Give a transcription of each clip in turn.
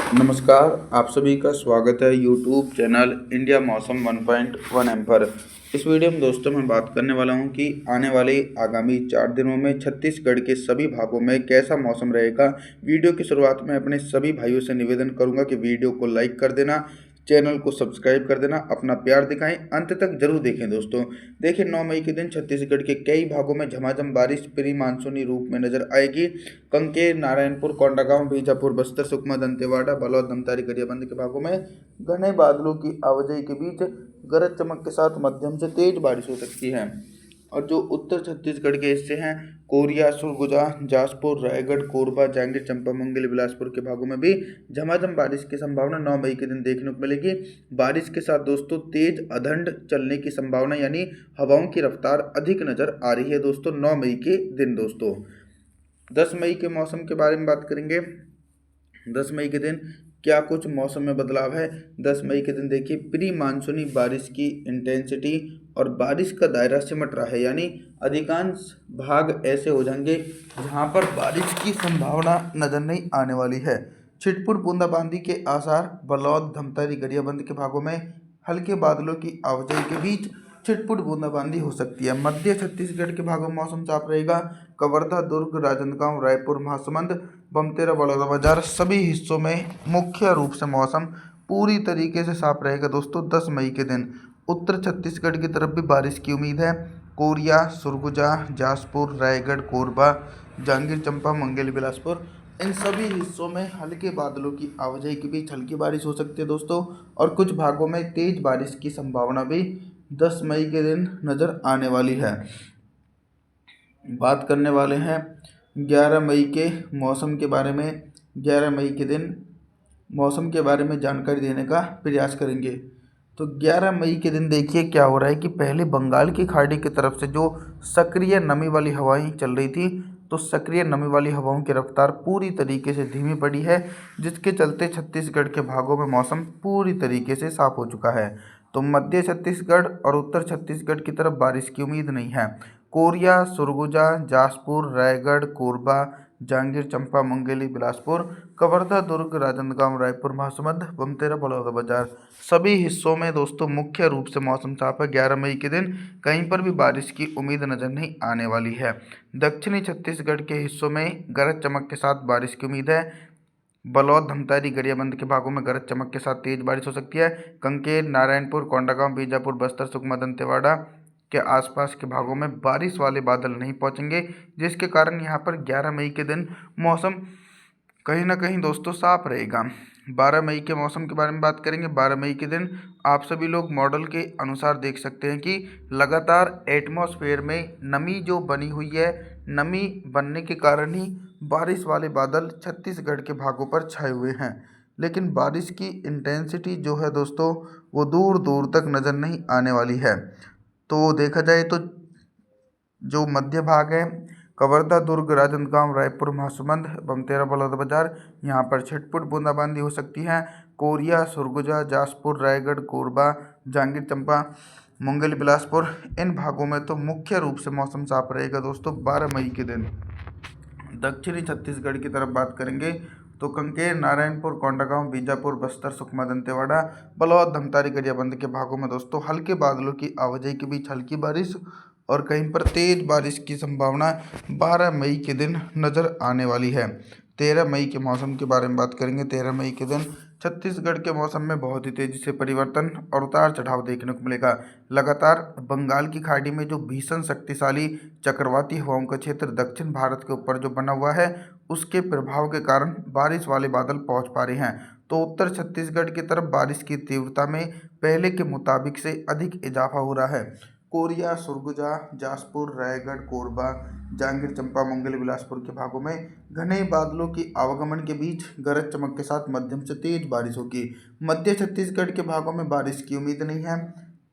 नमस्कार, आप सभी का स्वागत है यूट्यूब चैनल इंडिया मौसम 1.1 एम पर। इस वीडियो में दोस्तों मैं बात करने वाला हूं कि आने वाले आगामी 4 दिनों में छत्तीसगढ़ के सभी भागों में कैसा मौसम रहेगा। वीडियो की शुरुआत में अपने सभी भाइयों से निवेदन करूंगा कि वीडियो को लाइक कर देना, चैनल को सब्सक्राइब कर देना, अपना प्यार दिखाएं, अंत तक जरूर देखें दोस्तों। देखिए 9 मई के दिन छत्तीसगढ़ के कई भागों में झमाझम बारिश प्री मानसूनी रूप में नजर आएगी। कंकेर, नारायणपुर, कोंडागांव, बीजापुर, बस्तर, सुकमा, दंतेवाड़ा, बालोद, धमतारी, गरियाबंद के भागों में घने बादलों की आवाजाही के बीच गरज चमक के साथ मध्यम से तेज बारिश हो सकती है। और जो उत्तर छत्तीसगढ़ के हिस्से हैं, कोरिया, सुरगुजा, जासपुर, रायगढ़, कोरबा, जांजगीर चांपा, मुंगेली, बिलासपुर के भागों में भी झमाझम बारिश की संभावना 9 मई के दिन देखने को मिलेगी। बारिश के साथ दोस्तों तेज अधंड चलने की संभावना यानी हवाओं की रफ्तार अधिक नजर आ रही है दोस्तों 9 मई के दिन। दोस्तों 10 मई के मौसम के बारे में बात करेंगे। 10 मई के दिन क्या कुछ मौसम में बदलाव है। 10 मई के दिन देखिए प्री मानसूनी बारिश की इंटेंसिटी और बारिश का दायरा सिमट रहा है, यानी अधिकांश भाग ऐसे हो जाएंगे जहां पर बारिश की संभावना नजर नहीं आने वाली है। छिटपुट बूंदाबांदी के आसार बलौद, धमतरी, गरियाबंद के भागों में हल्के बादलों की आवाजाही के बीच छिटपुट बूंदाबांदी हो सकती है। मध्य छत्तीसगढ़ के भागों में मौसम साफ रहेगा। कवर्धा, दुर्ग, राजनांदगांव, रायपुर, महासमुंद, बमतेरा, बलौदाबाजार सभी हिस्सों में मुख्य रूप से मौसम पूरी तरीके से साफ रहेगा दोस्तों 10 मई के दिन। उत्तर छत्तीसगढ़ की तरफ भी बारिश की उम्मीद है। कोरिया, सुरगुजा, जासपुर, रायगढ़, कोरबा, जांजगीर चांपा, मुंगेली, बिलासपुर इन सभी हिस्सों में हल्के बादलों की आवाजाही के बीच हल्की बारिश हो सकती है दोस्तों। और कुछ भागों में तेज बारिश की संभावना भी 10 मई के दिन नज़र आने वाली है। बात करने वाले हैं 11 मई के मौसम के बारे में। 11 मई के दिन मौसम के बारे में जानकारी देने का प्रयास करेंगे। तो 11 मई के दिन देखिए क्या हो रहा है कि पहले बंगाल की खाड़ी की तरफ से जो सक्रिय नमी वाली हवाएं चल रही थी, तो सक्रिय नमी वाली हवाओं की रफ्तार पूरी तरीके से धीमी पड़ी है, जिसके चलते छत्तीसगढ़ के भागों में मौसम पूरी तरीके से साफ हो चुका है। तो मध्य छत्तीसगढ़ और उत्तर छत्तीसगढ़ की तरफ बारिश की उम्मीद नहीं है। कोरिया, सुरगुजा, जासपुर, रायगढ़, कोरबा, जांजगीर चांपा, मुंगेली, बिलासपुर, कवर्धा, दुर्ग, राजनांदगांव, रायपुर, महासमुंद, बमतेरा, बलौदाबाजार सभी हिस्सों में दोस्तों मुख्य रूप से मौसम साफ है। 11 मई के दिन कहीं पर भी बारिश की उम्मीद नजर नहीं आने वाली है। दक्षिणी छत्तीसगढ़ के हिस्सों में गरज चमक के साथ बारिश की उम्मीद है। बलौद, धमतारी, गरियाबंद के भागों में गरज चमक के साथ तेज बारिश हो सकती है। कंकेर, नारायणपुर, कोंडागांव, बीजापुर, बस्तर, सुकमा, दंतेवाड़ा के आसपास के भागों में बारिश वाले बादल नहीं पहुंचेंगे, जिसके कारण यहाँ पर 11 मई के दिन मौसम कहीं ना कहीं दोस्तों साफ रहेगा। 12 मई के मौसम के बारे में बात करेंगे। 12 मई के दिन आप सभी लोग मॉडल के अनुसार देख सकते हैं कि लगातार एटमॉस्फेयर में नमी जो बनी हुई है, नमी बनने के कारण ही बारिश वाले बादल छत्तीसगढ़ के भागों पर छाए हुए हैं। लेकिन बारिश की इंटेंसिटी जो है दोस्तों वो दूर दूर तक नज़र नहीं आने वाली है। तो देखा जाए तो जो मध्य भाग है, कवर्धा, दुर्ग, राजनांदगांव, रायपुर, महासमुंद, बमतेरा, बलौदाबाजार यहाँ पर छिटपुट बूंदाबांदी हो सकती है। कोरिया, सुरगुजा, जासपुर, रायगढ़, कोरबा, जांजगीर चांपा, मुंगेली, बिलासपुर इन भागों में तो मुख्य रूप से मौसम साफ रहेगा दोस्तों 12 मई के दिन। दक्षिणी छत्तीसगढ़ की तरफ बात करेंगे तो कंकेर, नारायणपुर, कोंडागांव, बीजापुर, बस्तर, सुकमा, दंतेवाड़ा, बलौद, धमतारी, गरियाबंद के भागों में दोस्तों हल्के बादलों की आवाजाही के बीच हल्की बारिश और कहीं पर तेज बारिश की संभावना 12 मई के दिन नज़र आने वाली है। 13 मई के मौसम के बारे में बात करेंगे। 13 मई के दिन छत्तीसगढ़ के मौसम में बहुत ही तेज़ी से परिवर्तन और उतार चढ़ाव देखने को मिलेगा। लगातार बंगाल की खाड़ी में जो भीषण शक्तिशाली चक्रवाती हवाओं का क्षेत्र दक्षिण भारत के ऊपर जो बना हुआ है, उसके प्रभाव के कारण बारिश वाले बादल पहुंच पा रहे हैं। तो उत्तर छत्तीसगढ़ की तरफ बारिश की तीव्रता में पहले के मुताबिक से अधिक इजाफा हो रहा है। कोरिया, सुरगुजा, जासपुर, रायगढ़, कोरबा, जांजगीर चांपा, मुंगेली, बिलासपुर के भागों में घने बादलों की आवागमन के बीच गरज चमक के साथ मध्यम से तेज बारिश होगी। मध्य छत्तीसगढ़ के भागों में बारिश की उम्मीद नहीं है,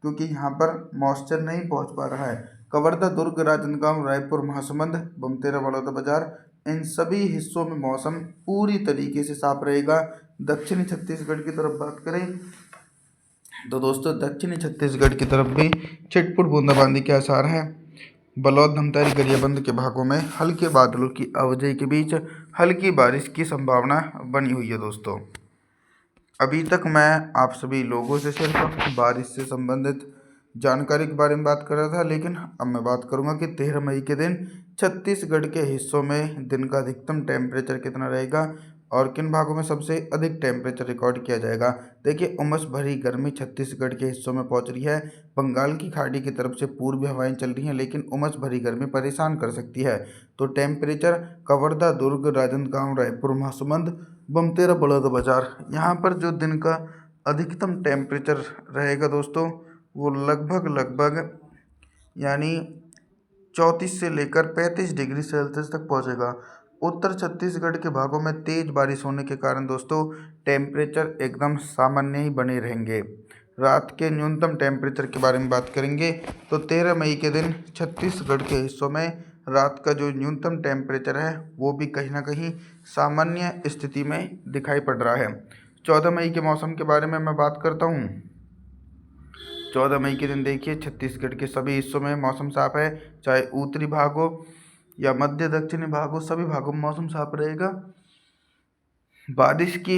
क्योंकि यहाँ पर मॉइस्चर नहीं पहुँच पा रहा है। कवर्धा, दुर्ग, राजनांदगांव, रायपुर, महासमुंद, बमतेरा, बलौदाबाजार इन सभी हिस्सों में मौसम पूरी तरीके से साफ रहेगा। दक्षिणी छत्तीसगढ़ की तरफ बात करें तो दोस्तों दक्षिणी छत्तीसगढ़ की तरफ भी छिटपुट बूंदाबांदी के आसार हैं। बलौद, धमतारी, गरियाबंद के भागों में हल्के बादलों की आवाजाही के बीच हल्की बारिश की संभावना बनी हुई है दोस्तों। अभी तक मैं आप सभी लोगों से सिर्फ बारिश से संबंधित जानकारी के बारे में बात कर रहा था, लेकिन अब मैं बात करूंगा कि 13 मई के दिन छत्तीसगढ़ के हिस्सों में दिन का अधिकतम टेम्परेचर कितना रहेगा और किन भागों में सबसे अधिक टेम्परेचर रिकॉर्ड किया जाएगा। देखिए, उमस भरी गर्मी छत्तीसगढ़ के हिस्सों में पहुंच रही है। बंगाल की खाड़ी की तरफ से पूर्वी हवाएं चल रही हैं, लेकिन उमस भरी गर्मी परेशान कर सकती है। तो टेम्परेचर कवर्धा, दुर्ग, राजनांदगांव, रायपुर, महासमुंद, बमतेरा, बलौदाबाजार, यहाँ पर जो दिन का अधिकतम टेम्परेचर रहेगा दोस्तों, वो लगभग यानी 34 से लेकर 35 डिग्री सेल्सियस तक पहुंचेगा। उत्तर छत्तीसगढ़ के भागों में तेज बारिश होने के कारण दोस्तों टेम्परेचर एकदम सामान्य ही बने रहेंगे। रात के न्यूनतम टेम्परेचर के बारे में बात करेंगे तो 13 मई के दिन छत्तीसगढ़ के हिस्सों में रात का जो न्यूनतम टेम्परेचर है वो भी कहीं ना कहीं सामान्य स्थिति में दिखाई पड़ रहा है। 14 मई के मौसम के बारे में मैं बात करता हूँ। 14 मई के दिन देखिए, छत्तीसगढ़ के सभी हिस्सों में मौसम साफ है, चाहे उत्तरी भाग हो या मध्य दक्षिणी भाग हो, सभी भागों में मौसम साफ रहेगा। बारिश की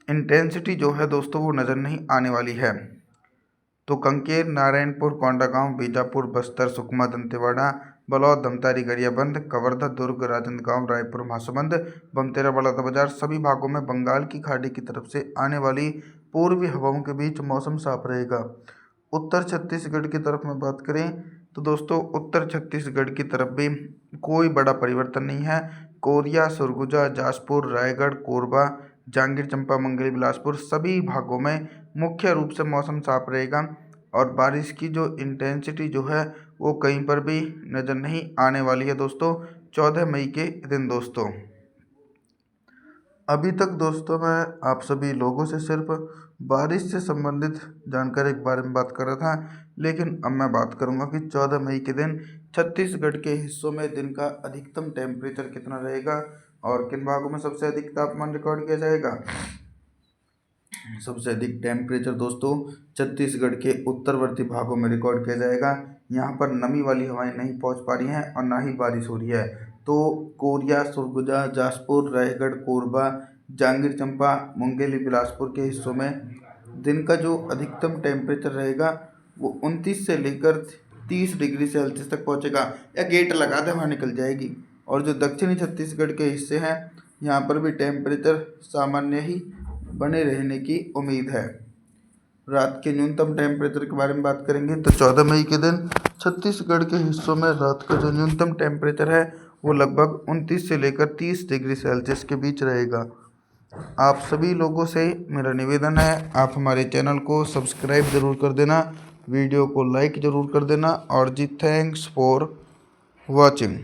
इंटेंसिटी जो है दोस्तों वो नज़र नहीं आने वाली है। तो कांकेर, नारायणपुर, कोंडागांव, बीजापुर, बस्तर, सुकमा, दंतेवाड़ा, बलौद, धमतारी, गरियाबंद, कवर्धा, दुर्ग, राजनांदगांव, रायपुर, महासमुंद, बमतेरा, बलौदाबाजार, सभी भागों में बंगाल की खाड़ी की तरफ से आने वाली पूर्वी हवाओं के बीच मौसम साफ रहेगा। उत्तर छत्तीसगढ़ की तरफ में बात करें तो दोस्तों उत्तर छत्तीसगढ़ की तरफ भी कोई बड़ा परिवर्तन नहीं है। कोरिया, सरगुजा, जाजपुर, रायगढ़, कोरबा, जांजगीर चांपा, मुंगेली, बिलासपुर, सभी भागों में मुख्य रूप से मौसम साफ रहेगा और बारिश की जो इंटेंसिटी जो है वो कहीं पर भी नज़र नहीं आने वाली है दोस्तों 14 मई के दिन। दोस्तों अभी तक दोस्तों मैं आप सभी लोगों से सिर्फ बारिश से संबंधित जानकारी के बारे में बात कर रहा था, लेकिन अब मैं बात करूंगा कि 14 मई के दिन छत्तीसगढ़ के हिस्सों में दिन का अधिकतम टेम्परेचर कितना रहेगा और किन भागों में सबसे अधिक तापमान रिकॉर्ड किया जाएगा। सबसे अधिक टेम्परेचर दोस्तों छत्तीसगढ़ के उत्तरवर्ती भागों में रिकॉर्ड किया जाएगा। यहाँ पर नमी वाली हवाएं नहीं पहुँच पा रही हैं और ना ही बारिश हो रही है। तो कोरिया, सरगुजा, जाजपुर, रायगढ़, कोरबा, जांजगीर चांपा, मुंगेली, बिलासपुर के हिस्सों में दिन का जो अधिकतम टेम्परेचर रहेगा वो 29 से लेकर 30 डिग्री सेल्सियस तक पहुँचेगा या गेट लगा दे वहाँ निकल जाएगी। और जो दक्षिणी छत्तीसगढ़ के हिस्से हैं यहाँ पर भी टेम्परेचर सामान्य ही बने रहने की उम्मीद है। रात के न्यूनतम टेम्परेचर के बारे में बात करेंगे तो 14 मई के दिन छत्तीसगढ़ के हिस्सों में रात का जो न्यूनतम टेम्परेचर है वो लगभग 29 से लेकर 30 डिग्री सेल्सियस के बीच रहेगा। आप सभी लोगों से मेरा निवेदन है, आप हमारे चैनल को सब्सक्राइब ज़रूर कर देना, वीडियो को लाइक ज़रूर कर देना और जी थैंक्स फॉर वॉचिंग।